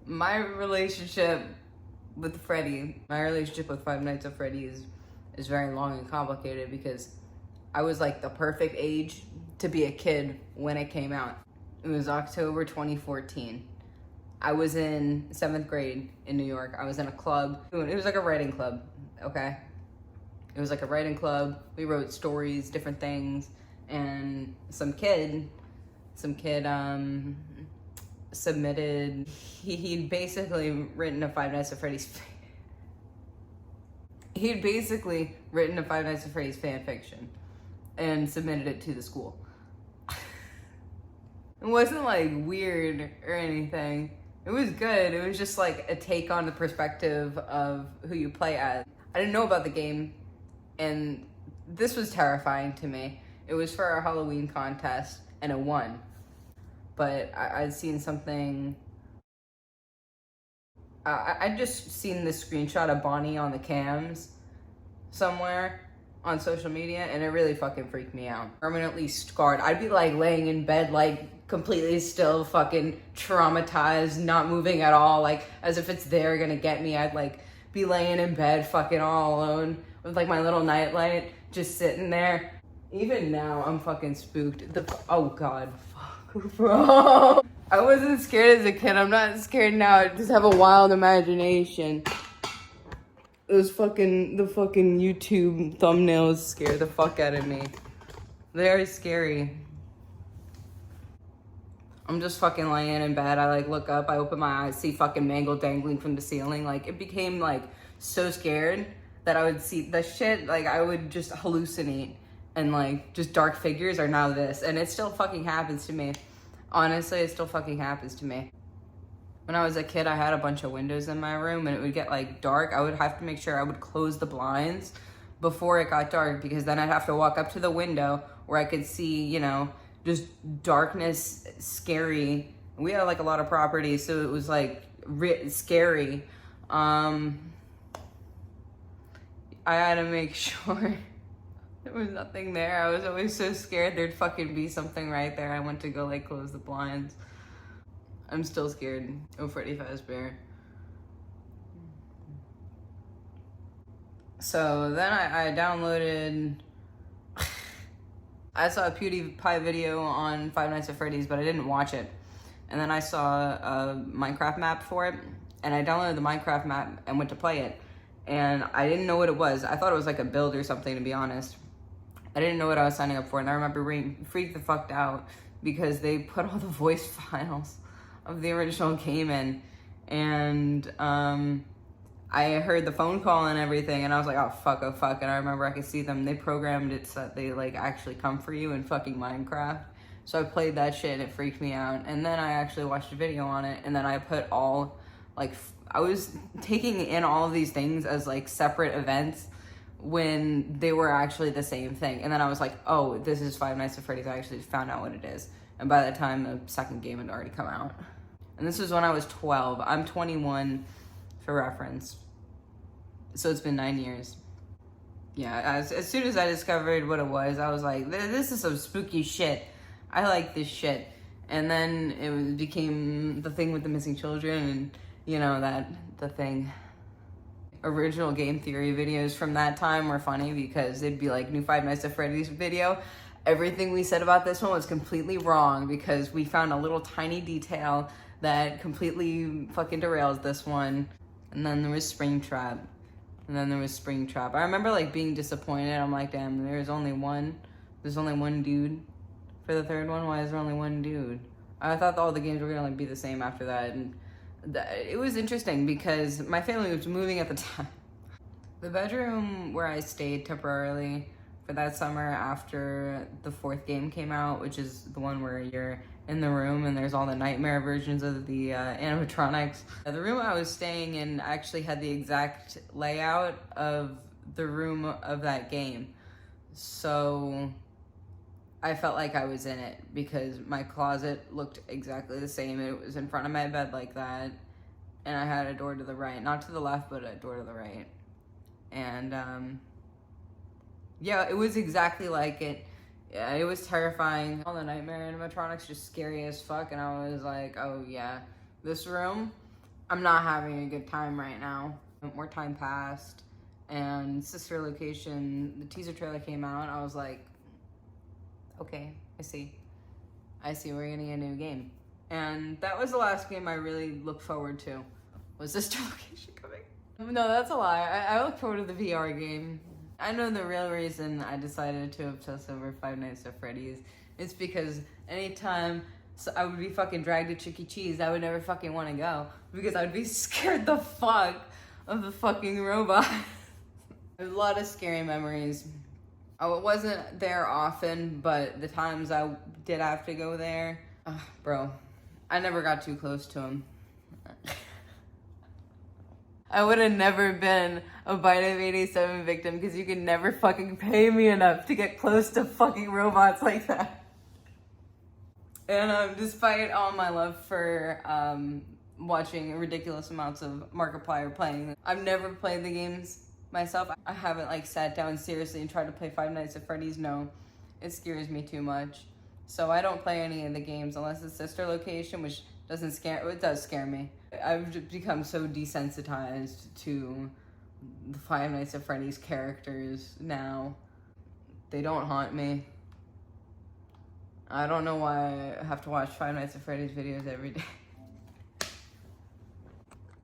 My relationship with Freddy, my relationship with Five Nights at Freddy's is very long and complicated because I was like the perfect age to be a kid when it came out. It was October 2014. I was in 7th grade in New York. I was in a club. It was like a writing club, okay? It was like a writing club. We wrote stories, different things, and some kid submitted, he'd basically written a Five Nights at Freddy's he'd basically written a Five Nights at Freddy's fan fiction and submitted it to the school. It wasn't like weird or anything. It was good. It was just like a take on the perspective of who you play as. I didn't know about the game, and this was terrifying to me. It was for our Halloween contest, and it won. But I'd seen something, I'd just seen this screenshot of Bonnie on the cams somewhere on social media, and it really fucking freaked me out. Permanently scarred. I'd be like laying in bed, like completely still, fucking traumatized, not moving at all, like as if it's there gonna get me. I'd like be laying in bed fucking all alone with like my little nightlight just sitting there. Even now, I'm fucking spooked. Oh god, fuck, bro. I wasn't scared as a kid. I'm not scared now. I just have a wild imagination. The fucking YouTube thumbnails scare the fuck out of me. They're scary. I'm just fucking laying in bed. I like look up, I open my eyes, see fucking mangle dangling from the ceiling. Like it became like so scared that I would see the shit, like I would just hallucinate, and like just dark figures are now this, and it still fucking happens to me. Honestly, it still fucking happens to me. When I was a kid, I had a bunch of windows in my room, and it would get like dark. I would have to make sure I would close the blinds before it got dark, because then I'd have to walk up to the window where I could see, you know, just darkness, scary. We had like a lot of property, so it was like scary. I had to make sure there was nothing there. I was always so scared there'd fucking be something right there. I went to go like close the blinds. I'm still scared of Freddy Fazbear. So then I downloaded, I saw a PewDiePie video on Five Nights at Freddy's, but I didn't watch it. And then I saw a Minecraft map for it, and I downloaded the Minecraft map and went to play it. And I didn't know what it was. I thought it was like a build or something, to be honest. I didn't know what I was signing up for, and I remember being freaked the fuck out because they put all the voice files of the original game in, and I heard the phone call and everything, and I was like, oh fuck, and I remember I could see them, they programmed it so that they like actually come for you in fucking Minecraft. So I played that shit and it freaked me out, and then I actually watched a video on it, and then I put all, like, I was taking in all of these things as like separate events when they were actually the same thing, and then I was like, oh, this is Five Nights at Freddy's. I actually found out what it is, and by the time the second game had already come out. And this was when I was 12. I'm 21 for reference. So it's been 9 years. Yeah, as soon as I discovered what it was, I was like, this is some spooky shit. I like this shit. And then it became the thing with the missing children, and you know, the thing. Original game theory videos from that time were funny because it'd be like new Five Nights at Freddy's video. Everything we said about this one was completely wrong because we found a little tiny detail that completely fucking derails this one. And then there was Springtrap. I remember like being disappointed. I'm like, damn, there's only one dude for the third one. Why is there only one dude? I thought all the games were gonna like be the same after that, and it was interesting because my family was moving at the time. The bedroom where I stayed temporarily for that summer after the 4th game came out, which is the one where you're in the room and there's all the nightmare versions of the animatronics. The room I was staying in actually had the exact layout of the room of that game. So I felt like I was in it because my closet looked exactly the same. It was in front of my bed like that, and I had a door to the right, not to the left, but a door to the right. And yeah, it was exactly like it. Yeah, it was terrifying. All the nightmare animatronics just scary as fuck, and I was like, oh yeah, this room I'm not having a good time right now. More time passed, and Sister Location, the teaser trailer came out. I was like, okay, I see we're getting a new game. And that was the last game I really looked forward to, was Sister Location coming. No, that's a lie. I look forward to the VR game. I know the real reason I decided to obsess over Five Nights at Freddy's is because anytime I would be fucking dragged to Chuck E. Cheese, I would never fucking want to go because I would be scared the fuck of the fucking robot. There's a lot of scary memories. Oh, it wasn't there often, but the times I did have to go there, bro, I never got too close to him. I would have never been a Bite of 87 victim because you could never fucking pay me enough to get close to fucking robots like that. And despite all my love for watching ridiculous amounts of Markiplier playing, I've never played the games myself. I haven't like sat down seriously and tried to play Five Nights at Freddy's. No, it scares me too much. So I don't play any of the games unless it's Sister Location, which doesn't scare, it does scare me. I've become so desensitized to the Five Nights at Freddy's characters now. They don't haunt me. I don't know why I have to watch Five Nights at Freddy's videos every day.